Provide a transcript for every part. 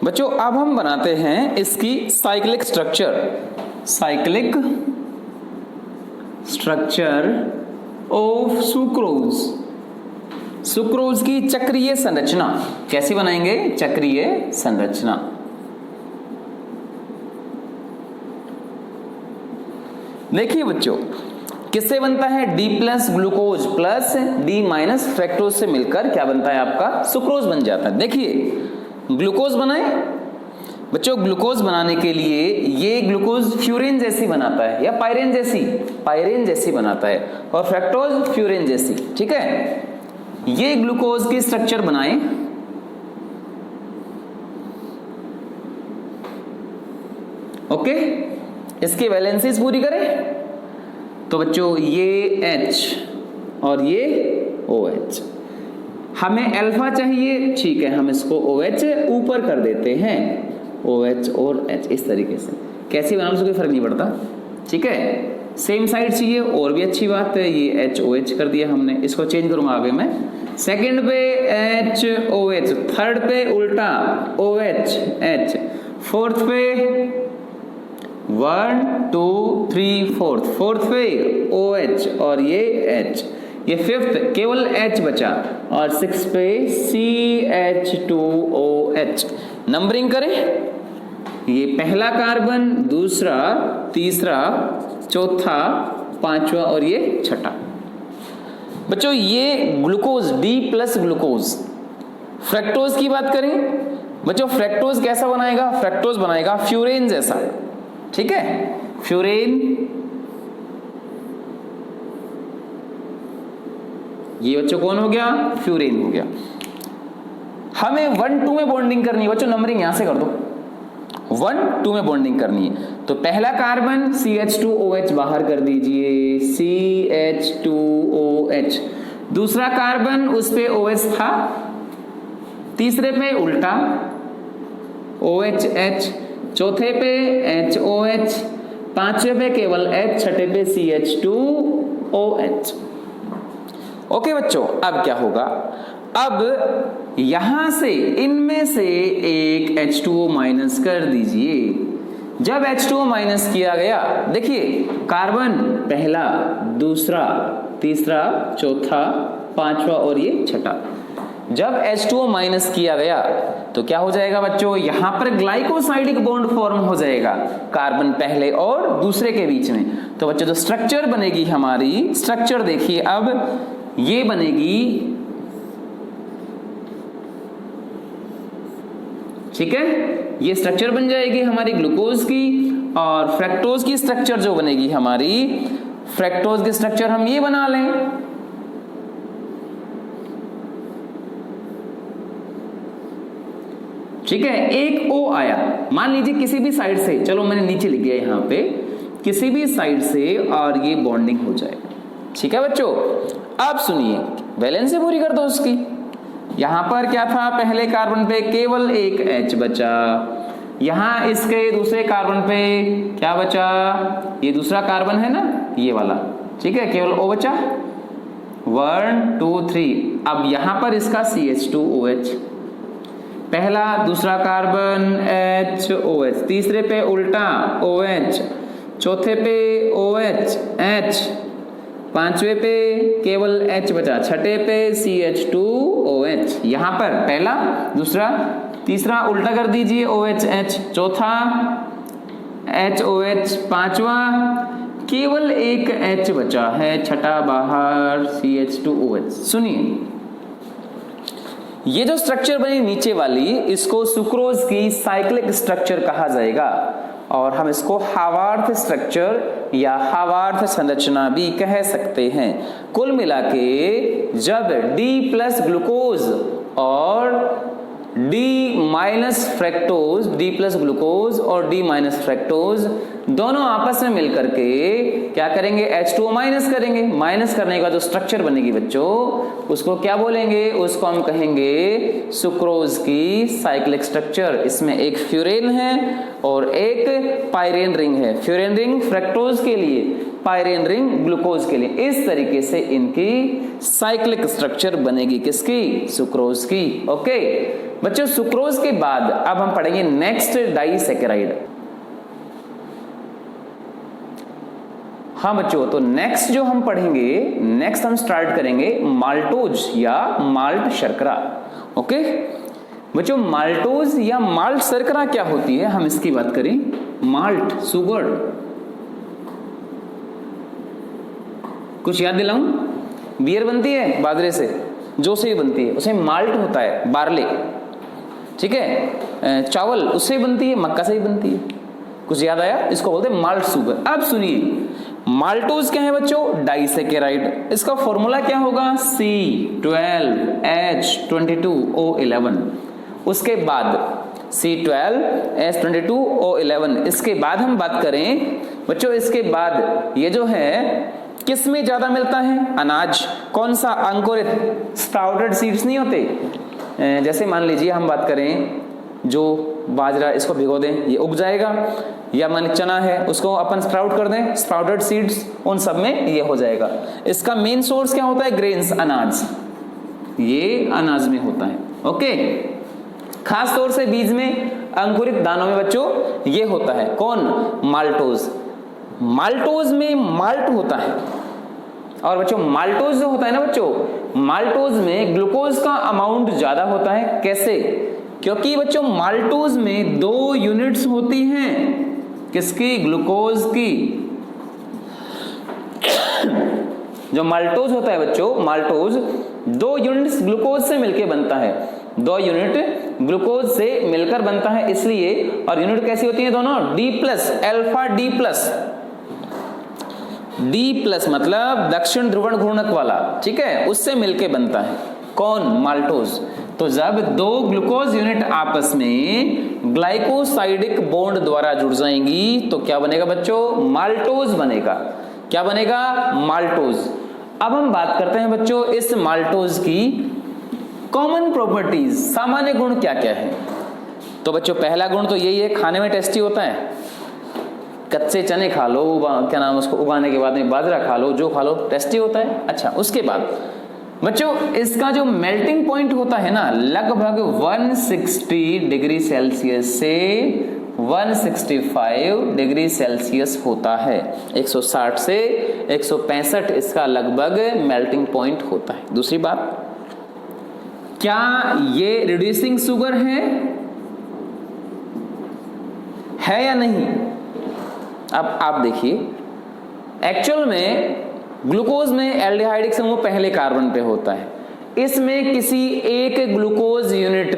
बच्चों अब हम बनाते हैं इसकी साइक्लिक स्ट्रक्चर ऑफ सुक्रोज की चक्रीय संरचना। कैसी बनाएंगे? चक्रीय संरचना। देखिए बच्चों, किससे बनता है? D plus glucose plus D minus fructose से मिलकर क्या बनता है? आपका सुक्रोज बन जाता है। देखिए ग्लूकोज बनाए बच्चों, ग्लूकोज बनाने के लिए ये ग्लूकोज फ्यूरिन जैसी बनाता है या पायरेन जैसी बनाता है, और फ्रैक्टोज फ्यूरिन जैसी। ठीक है, ये ग्लूकोज की स्ट्रक्चर बनाए। ओके, इसकी वैलेंसीज पूरी करें तो बच्चों ये H और ये OH। हमें अल्फा चाहिए, ठीक है, हम इसको OH ऊपर कर देते हैं, OH और H इस तरीके से। कैसी बनाने से कोई फर्क नहीं पड़ता। ठीक है, सेम साइड चाहिए और भी अच्छी बात है, ये HOH कर दिया हमने। इसको चेंज करूंगा आगे मैं। सेकंड पे HOH, थर्ड पे उल्टा OH H, फोर्थ पे 1 2 3 फोर्थ पे OH और ये H, ये फिफ्थ केवल H बचा, और सिक्स पे CH2OH। नंबरिंग करें, ये पहला कार्बन, दूसरा, तीसरा, चौथा, पांचवा और ये छठा। बच्चों ये glucose D plus glucose. Fructose की बात करें बच्चों, फ्रैक्टोज कैसा बनाएगा? फ्रैक्टोज बनाएगा फ्यूरेन जैसा। ठीक है, फ्यूरेन, ये बच्चों कौन हो गया? फ्यूरेन हो गया। हमें 1 2 में बॉन्डिंग करनी है बच्चों, नंबरिंग यहां से कर दो। 1 2 में बॉन्डिंग करनी है तो पहला कार्बन CH2OH बाहर कर दीजिए, CH2OH। दूसरा कार्बन उस पे OH था, तीसरे पे उल्टा OHH, चौथे पे HOH, पांचवे पे केवल H, छठे पे CH2OH। ओके बच्चों, अब क्या होगा? अब यहां से इनमें से एक H2O माइनस कर दीजिए। जब H2O माइनस किया गया, देखिए कार्बन पहला, दूसरा, तीसरा, चौथा, पांचवा और ये छठा। जब H2O माइनस किया गया तो क्या हो जाएगा बच्चों? यहां पर ग्लाइकोसाइडिक बॉन्ड फॉर्म हो जाएगा कार्बन पहले और दूसरे के बीच में। तो बच्चों जो स्ट्रक्चर बनेगी हमारी, स्ट्रक्चर देखिए अब ये बनेगी। ठीक है, ये स्ट्रक्चर बन जाएगी हमारी ग्लूकोज की, और फ्रैक्टोज की स्ट्रक्चर जो बनेगी हमारी, फ्रैक्टोज की स्ट्रक्चर हम ये बना लें। ठीक है, एक O आया, मान लीजिए किसी भी साइड से, चलो मैंने नीचे लिख दिया यहां पे, किसी भी साइड से, और ये बॉन्डिंग हो जाएगा। ठीक है बच्चों, अब सुनिए, वैलेंसी पूरी कर दो उसकी। यहां पर क्या था? पहले कार्बन पे केवल एक H बचा, यहां इसके दूसरे कार्बन पे क्या बचा? ये दूसरा कार्बन है ना, ये वाला। ठीक है, केवल O बचा, 1 2 3। अब यहां पर इसका CH2OH, पहला, दूसरा कार्बन HOH, तीसरे पे उल्टा OH, चौथे पे OH H, पांचवे पे केवल H बचा, छठे पे CH2OH। यहां पर पहला, दूसरा, तीसरा उल्टा कर दीजिए, OH H, चौथा HOH, पांचवा केवल एक H बचा है, छठा बाहर CH2OH। सुनिए, ये जो स्ट्रक्चर बनी नीचे वाली, इसको सुक्रोज की साइक्लिक स्ट्रक्चर कहा जाएगा, और हम इसको हावार्थ स्ट्रक्चर या हावार्थ संरचना भी कह सकते हैं। कुल मिला के जब D प्लस ग्लूकोज और D minus fructose, D plus glucose और D माइनस फ्रैक्टोज दोनों आपस में मिलकर के क्या करेंगे? H2O माइनस करेंगे। माइनस करने का जो स्ट्रक्चर बनेगी बच्चों, उसको क्या बोलेंगे? उसको हम कहेंगे सुक्रोज की साइक्लिक स्ट्रक्चर। इसमें एक फ्यूरेन है और एक पायरेन रिंग है। फ्यूरेन रिंग फ्रैक्टोज के लिए, पायरेन रिंग ग्लूकोज के लिए। इस तरीके से इनकी साइक्लिक स्ट्रक्चर बनेगी, किसकी? सुक्रोज की। ओके, बच्चों सुक्रोज के बाद अब हम पढ़ेंगे नेक्स्ट डाइसैकेराइड। हाँ बच्चों, तो नेक्स्ट जो हम पढ़ेंगे, नेक्स्ट हम स्टार्ट करेंगे माल्टोज या माल्ट शर्करा। ओके बच्चों, माल्टोज या माल्ट शर्करा क्या होती है, हम इसकी बात करें। माल्ट शुगर, कुछ याद दिलाऊं? बियर बनती है बाजरे से, जो से भी बनती है, उसमें माल्ट होता है, बार्ले, ठीक है। चावल उससे बनती है, मक्का से भी बनती है। कुछ याद आया? इसको बोलते हैं माल्ट शुगर। अब सुनिए, माल्टोज क्या है बच्चों? डाइसैकेराइड। इसका फॉर्मूला क्या होगा? C12H22O11। उसके बाद C12H22O11। इसके बाद हम बात करें बच्चों, इसके बाद ये जो है किस में ज्यादा मिलता है? अनाज। कौन सा? अंकुरित, स्प्राउटेड सीड्स नहीं होते। जैसे मान लीजिए हम बात करें जो बाजरा, इसको भिगो दें, ये उग जाएगा, या मान चना है, उसको अपन स्प्राउट कर दें, स्प्राउटेड सीड्स, उन सब में ये हो जाएगा। इसका मेन सोर्स क्या होता है? ग्रेन्स, अनाज, ये अनाज में होता है। ओके, खास तौर से बीज में, अंकुरित दानों में बच्चों ये होता है। कौन? माल्टोज। माल्टोज में माल्ट होता है, और बच्चों माल्टोज जो होता है ना बच्चों, माल्टोज में ग्लूकोज का अमाउंट ज्यादा होता है। कैसे? क्योंकि बच्चों माल्टोज में 2 यूनिट्स होती हैं। किसकी? ग्लूकोज की। जो माल्टोज होता है बच्चों, माल्टोज 2 यूनिट्स ग्लूकोज से मिलकर बनता है, 2 यूनिट ग्लूकोज से मिलकर बनता है, इसलिए। और यूनिट कैसी होती है दोनों? D+, अल्फा D+, मतलब दक्षिण ध्रुवण घूर्णक वाला, ठीक है, उससे मिलके बनता है। कौन? माल्टोज। तो जब 2 ग्लूकोज यूनिट आपस में ग्लाइकोसाइडिक बॉन्ड द्वारा जुड़ जाएंगी तो क्या बनेगा बच्चों? माल्टोज बनेगा। क्या बनेगा? माल्टोज। अब हम बात करते हैं बच्चों इस माल्टोज की कॉमन प्रॉपर्टीज, सामान्य गुण क्या क्या है। तो बच्चों पहला गुण तो यही है, खाने में टेस्टी होता है। कच्चे चने खा लो, क्या नाम उसको, उगाने के बाद में बाजरा खा लो, जो खा लो, टेस्टी होता है। अच्छा, उसके बाद बच्चों इसका जो मेल्टिंग पॉइंट होता है ना, लगभग 160 डिग्री सेल्सियस से 165 डिग्री सेल्सियस होता है। 160 से 165 इसका लगभग मेल्टिंग पॉइंट होता है। दूसरी बात, क्या ये रिड्यूसिंग शुगर है या नहीं? अब आप देखिए, एक्चुअल में ग्लूकोज में एल्डिहाइडिक समूह पहले कार्बन पे होता है। इसमें किसी एक ग्लूकोज यूनिट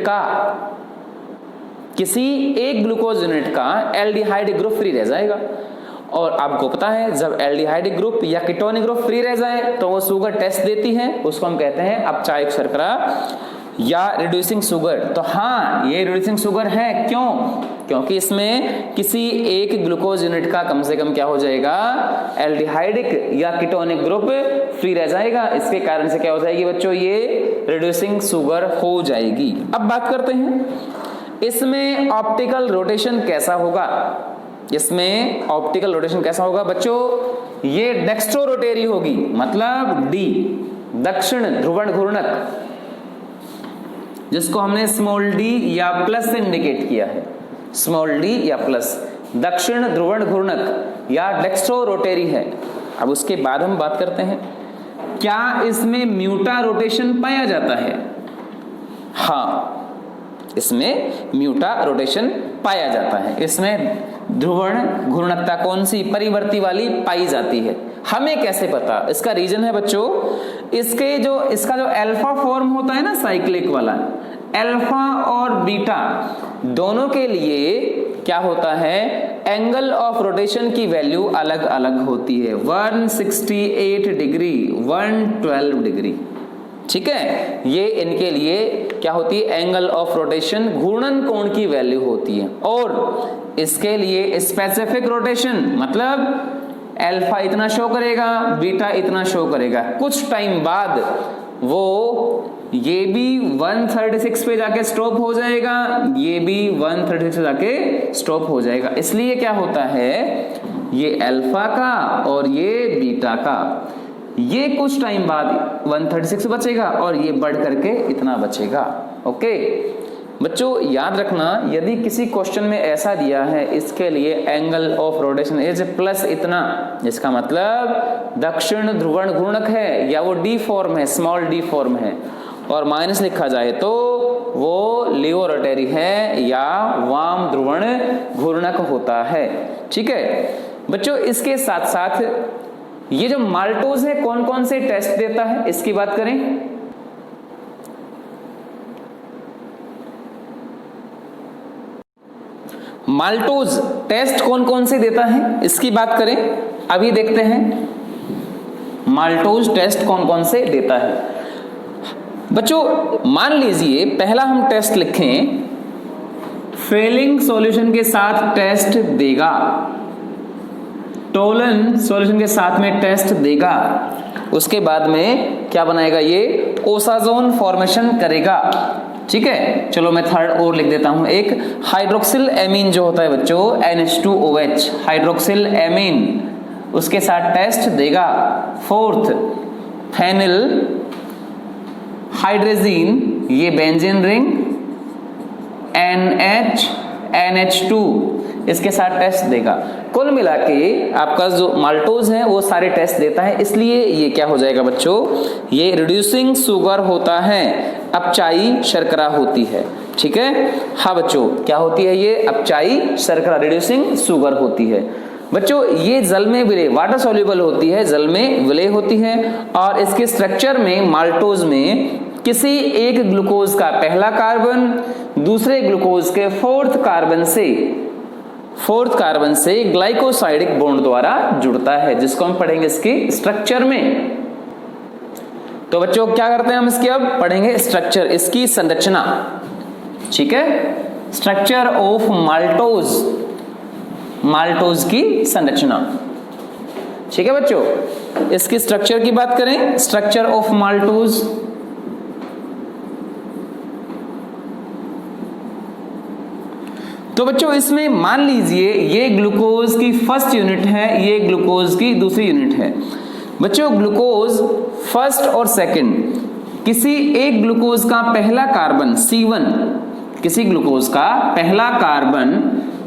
का एल्डिहाइड ग्रुप फ्री रह जाएगा। और आपको पता है जब एल्डिहाइड ग्रुप या कीटोनिक ग्रुप फ्री रह जाए तो वो शुगर टेस्ट देती है, उसको हम कहते हैं अपचायक शर्करा या रिड्यूसिंग शुगर। तो हाँ, ये रिड्यूसिंग शुगर है। क्यों? क्योंकि इसमें किसी एक ग्लूकोज यूनिट का कम से कम क्या हो जाएगा? एल्डिहाइडिक या कीटोनिक ग्रुप फ्री रह जाएगा। इसके कारण से क्या हो जाएगी बच्चों? ये रिड्यूसिंग शुगर हो जाएगी। अब बात करते हैं इसमें ऑप्टिकल रोटेशन कैसा होगा। इसमें ऑप्टिकल रोटेशन कैसा होगा बच्चों? ये डेक्स्ट्रो रोटेरी होगी, मतलब डी, दक्षिण ध्रुवण घूर्णक, जिसको हमने स्मॉल डी या प्लस से इंडिकेट किया है। स्मॉल डी या प्लस, दक्षिण ध्रुवण घूर्णक या डेक्स्ट्रो रोटेरी है। अब उसके बाद हम बात करते हैं, क्या इसमें म्यूटा रोटेशन पाया जाता है? हाँ, इसमें म्यूटा रोटेशन पाया जाता है। इसमें ध्रुवण घूर्णकता कौन सी? परिवर्ती वाली पाई जाती है। हमें कैसे पता? इसका रीजन है बच्चों, इसका जो अल्फा फॉर्म होता है ना, साइक्लिक वाला, अल्फा और बीटा दोनों के लिए क्या होता है? एंगल ऑफ रोटेशन की वैल्यू अलग अलग होती है। 168 डिग्री, 112 डिग्री, ठीक है। ये इनके लिए क्या होती है? एंगल ऑफ रोटेशन, घूर्णन कोण की वैल्यू होती है। और इसके लिए स्पेसिफिक रोटेशन, मतलब अल्फा इतना शो करेगा, बीटा इतना शो करेगा। कुछ टाइम बाद वो ये भी 136 पे जाके स्टॉप हो जाएगा, ये भी 136 पे जाके स्टॉप हो जाएगा। इसलिए क्या होता है, ये अल्फा का और ये बीटा का, ये कुछ टाइम बाद 136 बचेगा और ये बढ़ करके इतना बचेगा। ओके, बच्चों याद रखना, यदि किसी क्वेश्चन में ऐसा दिया है इसके लिए angle of rotation is plus इतना, इसका मतलब दक्षिण ध्रुवण घूर्णक है या वो डी फॉर्म है, स्मॉल डी फॉर्म है, और माइनस लिखा जाए तो वो लियो रोटरी है या वाम ध्रुवण घूर्णक होता है। ठीक है बच्चों, इसके साथ साथ ये जो माल्टोज है कौन कौन से टेस्ट देता है इसकी बात करें। माल्टोज टेस्ट कौन कौन से देता है इसकी बात करें, अभी देखते हैं माल्टोज टेस्ट कौन कौन से देता है। बच्चों मान लीजिए पहला हम टेस्ट लिखें, फेलिंग सॉल्यूशन के साथ टेस्ट देगा, टोलन सॉल्यूशन के साथ में टेस्ट देगा, उसके बाद में क्या बनाएगा, ये ओसाजोन फॉर्मेशन करेगा। ठीक है, चलो मैं थर्ड और लिख देता हूं, एक हाइड्रोक्सिल एमीन जो होता है बच्चों NH2OH, हाइड्रोक्सिल एमीन, उसके साथ टेस्ट देगा। फोर्थ फेनिल हाइड्रेजीन, ये बेंजीन रिंग NH2, इसके साथ टेस्ट देगा। कुल मिला के आपका जो माल्टोज है वो सारे टेस्ट देता है, इसलिए ये क्या हो जाएगा बच्चों, ये रिड्यूसिंग शुगर होता है, अपचाई शर्करा होती है। ठीक है, हाँ बच्चों क्या होती है, ये अपचाई शर्करा रिड्यूसिंग शुगर होती है। बच्चों ये जल में विलय, वाटर सॉल्युबल होती है, जल में विलय होती है, और इसके स्ट्रक्चर में माल्टोज में किसी एक ग्लूकोज का पहला कार्बन दूसरे ग्लूकोज के फोर्थ कार्बन से ग्लाइकोसाइडिक बॉन्ड द्वारा जुड़ता है, जिसको हम पढ़ेंगे इसके स्ट्रक्चर में। तो बच्चों क्या करते हैं हम इसके, अब पढ़ेंगे स्ट्रक्चर, इसकी संरचना। ठीक है, स्ट्रक्चर ऑफ माल्टोज की संरचना। ठीक है बच्चों, इसकी स्ट्रक्चर की बात करें, स्ट्रक्चर ऑफ माल्टोज। तो बच्चों इसमें मान लीजिए ये ग्लूकोज की फर्स्ट यूनिट है, ये ग्लूकोज की दूसरी यूनिट है। बच्चों ग्लूकोज फर्स्ट और सेकंड, किसी एक ग्लूकोज का पहला कार्बन C1, किसी ग्लूकोज का पहला कार्बन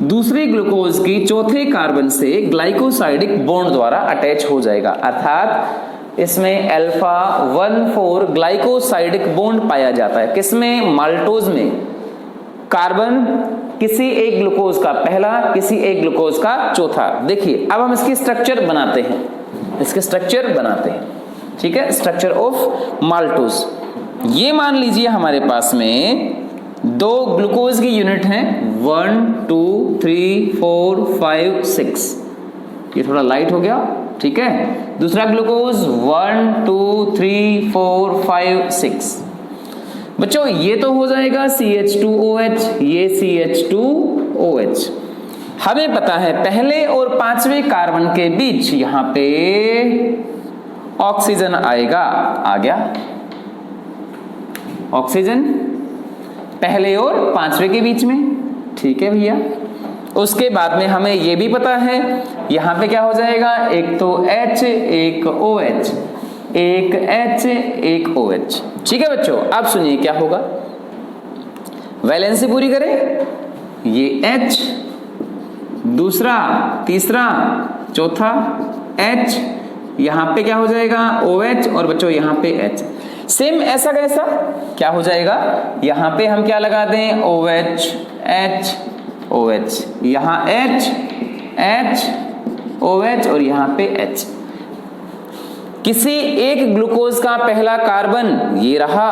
दूसरे ग्लूकोज की चौथे कार्बन से ग्लाइकोसाइडिक बॉन्ड द्वारा अटैच हो जाएगा, अर्थात इसमें अल्फा 1,4 ग्लाइकोसाइडिक बॉन्ड पाया जाता है। किसमें, माल्टोज में। कार्बन किसी एक ग्लूकोज का पहला, किसी एक ग्लूकोज का चौथा। देखिए अब हम इसकी स्ट्रक्चर बनाते हैं, ठीक है, स्ट्रक्चर ऑफ माल्टोज। ये मान लीजिए हमारे पास में दो ग्लूकोज की यूनिट हैं, 1 2 3 4 5 6, ये थोड़ा लाइट हो गया। ठीक है, दूसरा ग्लूकोज 1 2 3 4 5 6। बच्चों ये तो हो जाएगा CH2OH, ये CH2OH। हमें पता है पहले और पांचवें कार्बन के बीच यहां पे ऑक्सीजन आएगा, आ गया ऑक्सीजन पहले और पांचवें के बीच में। ठीक है भैया, उसके बाद में हमें यह भी पता है यहां पे क्या हो जाएगा, एक तो H एक OH, एक H एक OH। ठीक है बच्चों, अब सुनिए क्या होगा, वैलेंसी पूरी करें, ये H, दूसरा तीसरा चौथा H, यहां पे क्या हो जाएगा OH, और बच्चों यहां पे H। सेम ऐसा कैसा क्या हो जाएगा, यहां पे हम क्या लगा दें, OH H OH, यहां H H OH, और यहां पे H। किसी एक ग्लूकोज का पहला कार्बन ये रहा,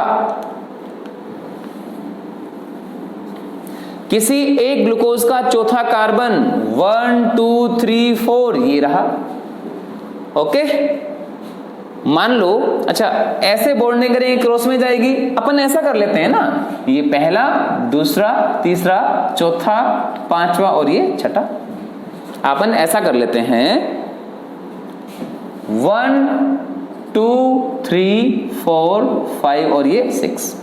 किसी एक ग्लूकोज का चौथा कार्बन 1 2 3 4 ये रहा। ओके, मान लो अच्छा ऐसे बॉन्डिंग करेंगे, क्रॉस में जाएगी, अपन ऐसा कर लेते हैं ना, ये पहला दूसरा तीसरा चौथा पांचवा और ये छठा, अपन ऐसा कर लेते हैं 1 2 3 4 5 और ये 6।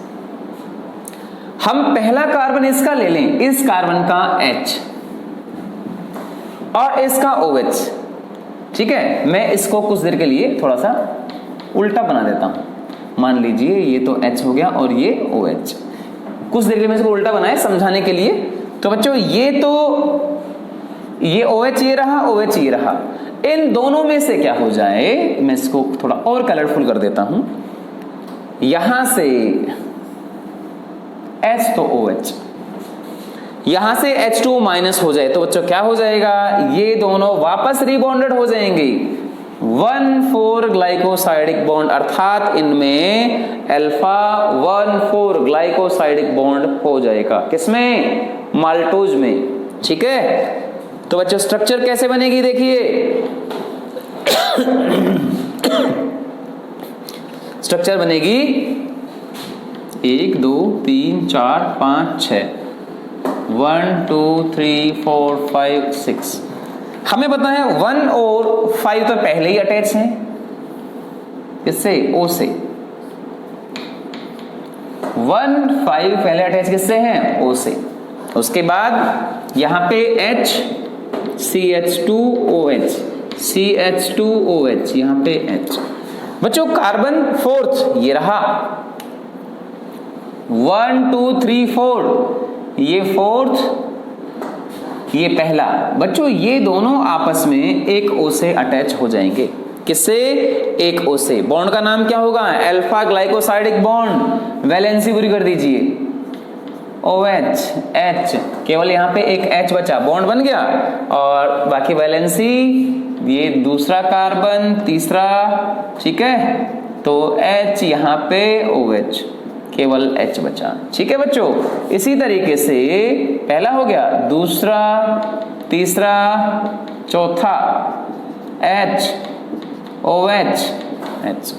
हम पहला कार्बन इसका ले लें, इस कार्बन का H और इसका OH। ठीक है, मैं इसको कुछ देर के लिए थोड़ा सा उल्टा बना देता हूं। मान लीजिए ये तो H हो गया और ये OH। कुछ देर के लिए मैं इसको उल्टा बनाया समझाने के लिए। तो बच्चों ये OH ये रहा, OH ये रहा, इन दोनों में से क्या हो जाए, मैं इसको थोड़ा और कलरफुल कर देता हूं, यहां से H तो OH, यहां से H2 माइनस हो जाए तो बच्चों क्या हो जाएगा, ये दोनों वापस रिबॉन्डेड हो जाएंगे 1,4 ग्लाइकोसाइडिक बॉन्ड, अर्थात इनमें अल्फा 1,4 ग्लाइकोसाइडिक बॉन्ड हो जाएगा। किसमें, माल्टोज में। ठीक है, तो बच्चों स्ट्रक्चर कैसे बनेगी देखिए, स्ट्रक्चर बनेगी 1 2 3 4 5 6, 1 2 3 4 5 6। हमें पता है 1 और 5 तो पहले ही अटैच हैं, इससे O से 1 5 पहले अटैच किससे हैं, O से। उसके बाद यहां पे H CH2OH, CH2OH, यहां पे H। बच्चों कार्बन फोर्थ ये रहा 1 2 3 4, ये फोर्थ, ये पहला। बच्चों ये दोनों आपस में एक O से अटैच हो जाएंगे। किससे, एक O से। बॉन्ड का नाम क्या होगा, अल्फा ग्लाइकोसाइडिक बॉन्ड। वैलेंसी पूरी कर दीजिए, OH H, केवल यहां पे एक H बचा, बॉन्ड बन गया, और बाकी वैलेंसी ये दूसरा कार्बन, तीसरा, ठीक है, तो H यहां पे OH, केवल H बचा। ठीक है बच्चों, इसी तरीके से पहला हो गया, दूसरा, तीसरा, चौथा H OH H।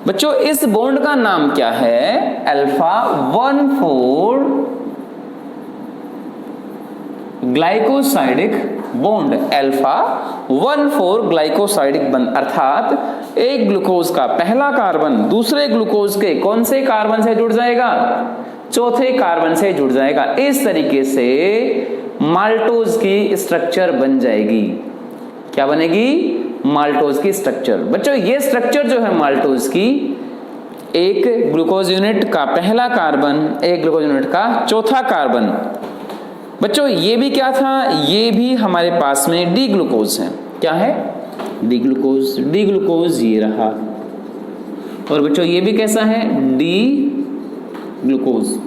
बच्चों इस बॉन्ड का नाम क्या है, alpha 1,4 glycosidic bond, alpha 1,4 glycosidic bond, अर्थात एक ग्लूकोज का पहला कार्बन दूसरे ग्लूकोज के कौन से कार्बन से जुड़ जाएगा, चौथे कार्बन से जुड़ जाएगा। इस तरीके से माल्टोज की स्ट्रक्चर बन जाएगी। क्या बनेगी, माल्टोज की स्ट्रक्चर। बच्चों ये स्ट्रक्चर जो है माल्टोज की, एक ग्लूकोज यूनिट का पहला कार्बन, एक ग्लूकोज यूनिट का चौथा कार्बन। बच्चों ये भी क्या था, ये भी हमारे पास में डी ग्लूकोज है। क्या है, डी ग्लूकोज। डी ग्लूकोज ये रहा, और बच्चों ये भी कैसा है, डी ग्लूकोज।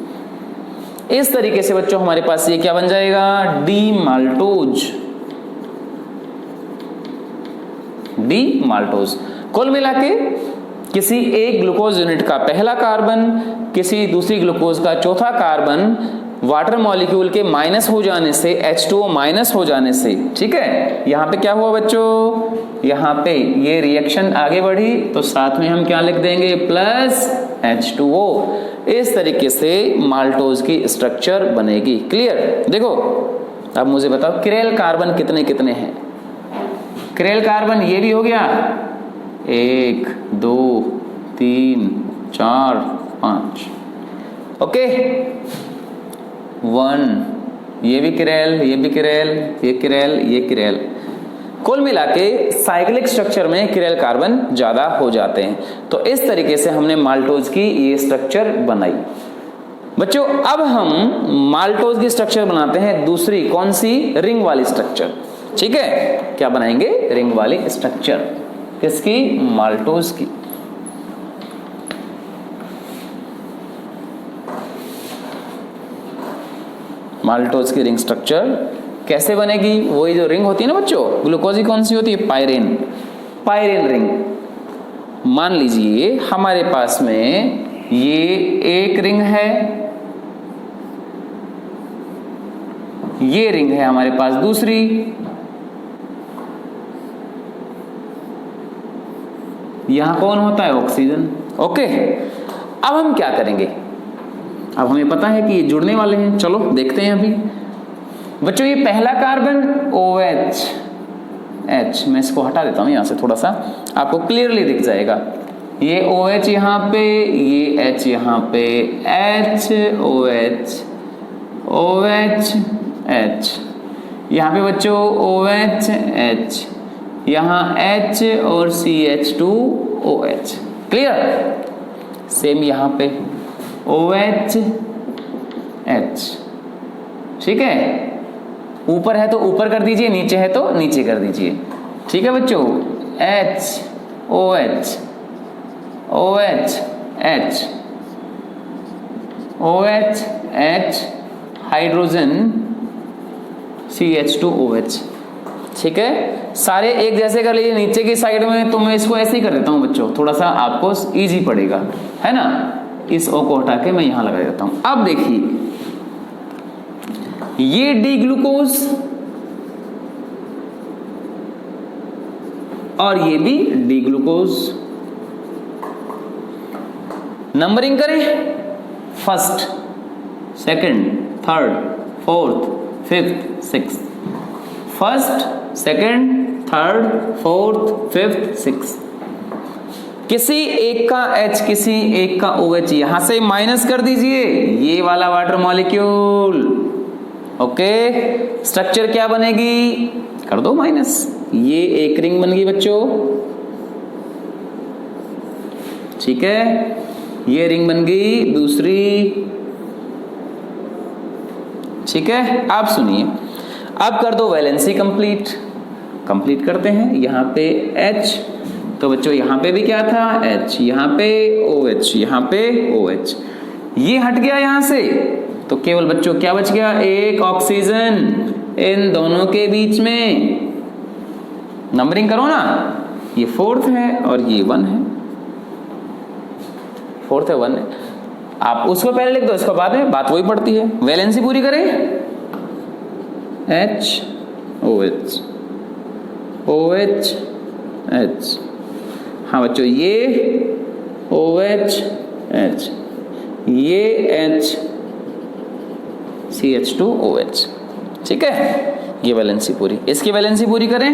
इस तरीके से बच्चों हमारे पास ये क्या बन जाएगा, डी माल्टोज, डी माल्टोज। कुल मिला के किसी एक ग्लूकोज यूनिट का पहला कार्बन, किसी दूसरी ग्लूकोज का चौथा कार्बन वाटर मॉलिक्यूल के माइनस हो जाने से, H2O माइनस हो जाने से, ठीक है, यहां पे क्या हुआ बच्चों, यहां पे ये रिएक्शन आगे बढ़ी, तो साथ में हम क्या लिख देंगे, प्लस H2O। इस तरीके से माल्टोज की स्ट्रक्चर बनेगी। क्लियर। देखो अब मुझे बताओ किरेल कार्बन कितने कितने हैं। किरेल कार्बन ये भी हो गया 1 2 3 4 5, ओके, 1, ये भी किरेल, ये भी किरेल, ये किरेल, ये किरेल। कुल मिला के साइक्लिक स्ट्रक्चर में किरेल कार्बन ज्यादा हो जाते हैं। तो इस तरीके से हमने माल्टोज की ये स्ट्रक्चर बनाई। बच्चों अब हम माल्टोज की स्ट्रक्चर बनाते हैं दूसरी, कौन सी, रिंग वाली स्ट्रक्चर। ठीक है, क्या बनाएंगे, रिंग वाली स्ट्रक्चर। किसकी, माल्टोज की। माल्टोज की रिंग स्ट्रक्चर कैसे बनेगी, वही जो रिंग होती है ना बच्चों, ग्लूकोज की कौन सी होती है, पायरेन, पायरेन रिंग। मान लीजिए हमारे पास में ये एक रिंग है, ये रिंग है हमारे पास दूसरी, यहां कौन होता है, ऑक्सीजन। ओके, अब हम क्या करेंगे, अब हमें पता है कि ये जुड़ने वाले हैं, चलो देखते हैं अभी। बच्चों ये पहला कार्बन OH H, मैं इसको हटा देता हूं यहां से, थोड़ा सा आपको क्लियरली दिख जाएगा। ये OH यहां पे, ये H यहां पे, H OH OH H, यहां पे बच्चों OH H, यहां H और CH2OH। क्लियर। सेम यहां पे OH H, ठीक है। ऊपर है तो ऊपर कर दीजिए, नीचे है तो नीचे कर दीजिए, ठीक है बच्चों। H OH OH H OH H hydrogen CH2OH, ठीक है। सारे एक जैसे कर लीजिए नीचे की साइड में, तो मैं इसको ऐसे ही कर देता हूं बच्चों, थोड़ा सा आपको इजी पड़ेगा, है ना। इस O को हटा के मैं यहां लगा देता हूं। अब देखिए ये डी ग्लूकोज और ये भी डी ग्लूकोज। नंबरिंग करें, first, second, third, fourth, fifth, sixth. First, second, third, fourth, fifth, sixth. किसी एक का H, किसी एक का OH यहां से माइनस कर दीजिए ये वाला वाटर मॉलिक्यूल, ओके। स्ट्रक्चर क्या बनेगी, कर दो माइनस, ये एक रिंग बन गई बच्चों, ठीक है। ये रिंग बन गई दूसरी, ठीक है। आप सुनिए, अब कर दो वैलेंसी कंप्लीट। कंप्लीट करते हैं, यहां पे H, तो बच्चों यहां पे भी क्या था H, यहां पे OH, यहां पे OH, ये हट गया यहां से, तो केवल बच्चों क्या बच गया, एक ऑक्सीजन इन दोनों के बीच में। नंबरिंग करो ना, ये फोर्थ है और ये 1 है, फोर्थ है 1 है। आप उसको पहले लिख दो, इसको बाद में, बात वही पड़ती है। वैलेंसी पूरी करें, H OH OH H, हाँ बच्चों ये OH H, ये H CH2OH, ठीक है। ये वैलेंसी पूरी, इसकी वैलेंसी पूरी करें,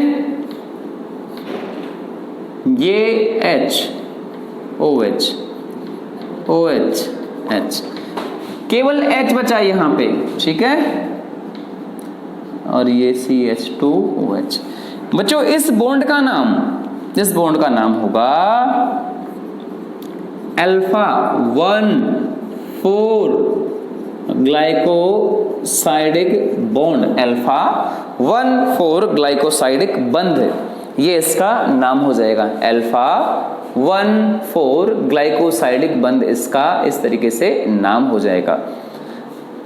ये H OH OH H, केवल H बचा यहां पे, ठीक है, और ये CH2OH। बच्चों इस बॉन्ड का नाम होगा alpha 1,4 glycosidic bond, alpha 1,4 glycosidic बंध, ये इसका नाम हो जाएगा। अल्फा 1,4 ग्लाइकोसाइडिक बंध इसका इस तरीके से नाम हो जाएगा।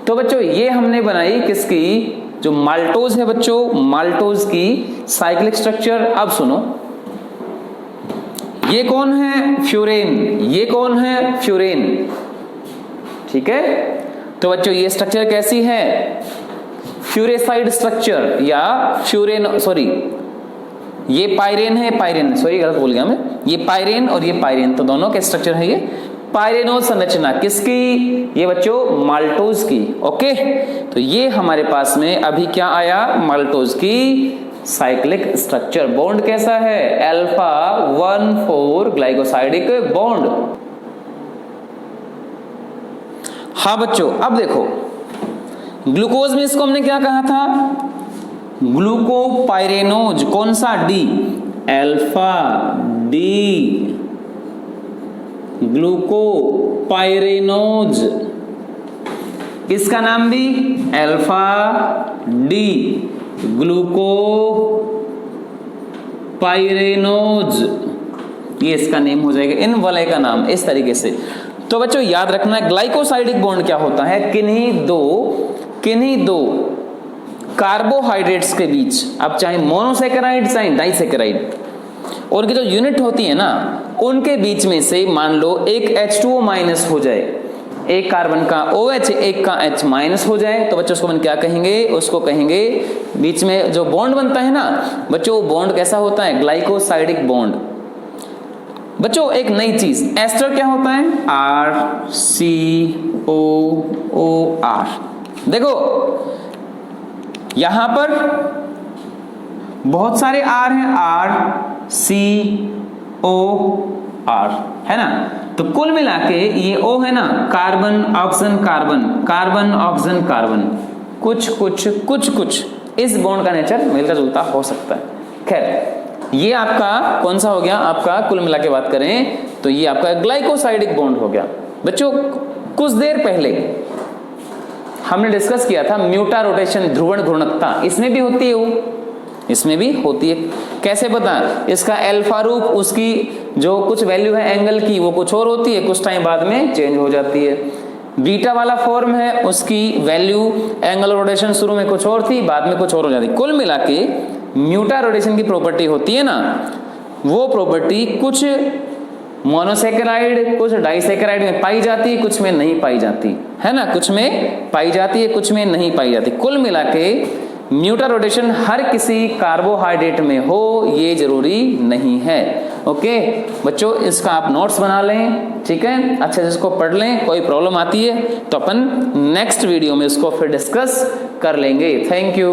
तो बच्चों ये हमने बनाई किसकी, जो माल्टोज है बच्चों, माल्टोज की साइक्लिक स्ट्रक्चर। अब सुनो, ये कौन है, फ्यूरेन, ये कौन है, फ्यूरेन, ठीक है। तो बच्चों ये स्ट्रक्चर कैसी है, फ्यूरेसाइड स्ट्रक्चर या फ्यूरेन, सॉरी ये पायरेन है, पायरेन, सॉरी गलत बोल गया मैं, ये पायरेन और ये पायरेन, तो दोनों के स्ट्रक्चर है ये पायरेनोज संरचना, किसकी, ये बच्चों माल्टोज की, ओके। तो ये हमारे पास में अभी क्या आया, माल्टोज की साइक्लिक स्ट्रक्चर। बॉन्ड कैसा है, अल्फा 1,4 ग्लाइकोसाइडिक बॉन्ड। हाँ बच्चों अब देखो, ग्लूकोज में इसको हमने क्या कहा था, ग्लूकोपाइरेनोज, कौन सा, डी, अल्फा डी ग्लूकोपाइरेनोज, इसका नाम भी अल्फा डी ग्लूकोपाइरेनोज, ये इसका नेम हो जाएगा, इन वलय का नाम इस तरीके से। तो बच्चों याद रखना है ग्लाइकोसाइडिक बॉन्ड क्या होता है, किन्हीं दो कार्बोहाइड्रेट्स के बीच, अब चाहे मोनोसैकेराइड चाहे डाइसैकेराइड, उनकी जो यूनिट होती है ना, उनके बीच में से मान लो एक H2O माइनस हो जाए, एक कार्बन का OH एक का H माइनस हो जाए, तो बच्चों उसको हम क्या कहेंगे, उसको कहेंगे बीच में जो बॉन्ड बनता है ना बच्चों, वो बॉन्ड कैसा होता है, ग्लाइकोसाइडिक बॉन्ड। बच्चों एक नई चीज, एस्टर क्या होता है, RCOOR। देखो यहां पर बहुत सारे R हैं, RCOR है ना, तो कुल मिला के ये O है ना, carbon oxygen carbon, carbon oxygen carbon, कुछ इस बॉन्ड का नेचर मिलता जुलता हो सकता है। खैर ये आपका कौन सा हो गया, आपका कुल मिला के बात करें तो ये आपका ग्लाइकोसाइडिक बॉन्ड हो गया। बच्चों कुछ देर पहले हमने डिस्कस किया था म्यूटा रोटेशन, ध्रुवण घूर्णकता, इसमें भी होती है वो, इसमें भी होती है। कैसे पता? इसका अल्फा रूप, उसकी जो कुछ वैल्यू है एंगल की वो कुछ और होती है, कुछ टाइम बाद में चेंज हो जाती है। बीटा वाला फॉर्म है, उसकी वैल्यू एंगल रोटेशन शुरू में कुछ और थी, बाद में कुछ और हो जाती। कुल मिला के म्यूटा रोटेशन की प्रॉपर्टी होती है ना, वो प्रॉपर्टी कुछ मोनोसेकेराइड, कुछ डाइसेकेराइड में पाई जाती है, कुछ में नहीं पाई जाती है ना, कुछ में पाई जाती है, कुछ में नहीं पाई जाती। कुल मिला के म्यूटा रोटेशन हर किसी कार्बोहाइड्रेट में हो ये जरूरी नहीं है। ओके बच्चों, इसका आप नोट्स बना लें, ठीक है, अच्छे से इसको पढ़ लें। कोई प्रॉब्लम आती है तो अपन नेक्स्ट वीडियो में इसको फिर डिस्कस कर लेंगे। Thank you.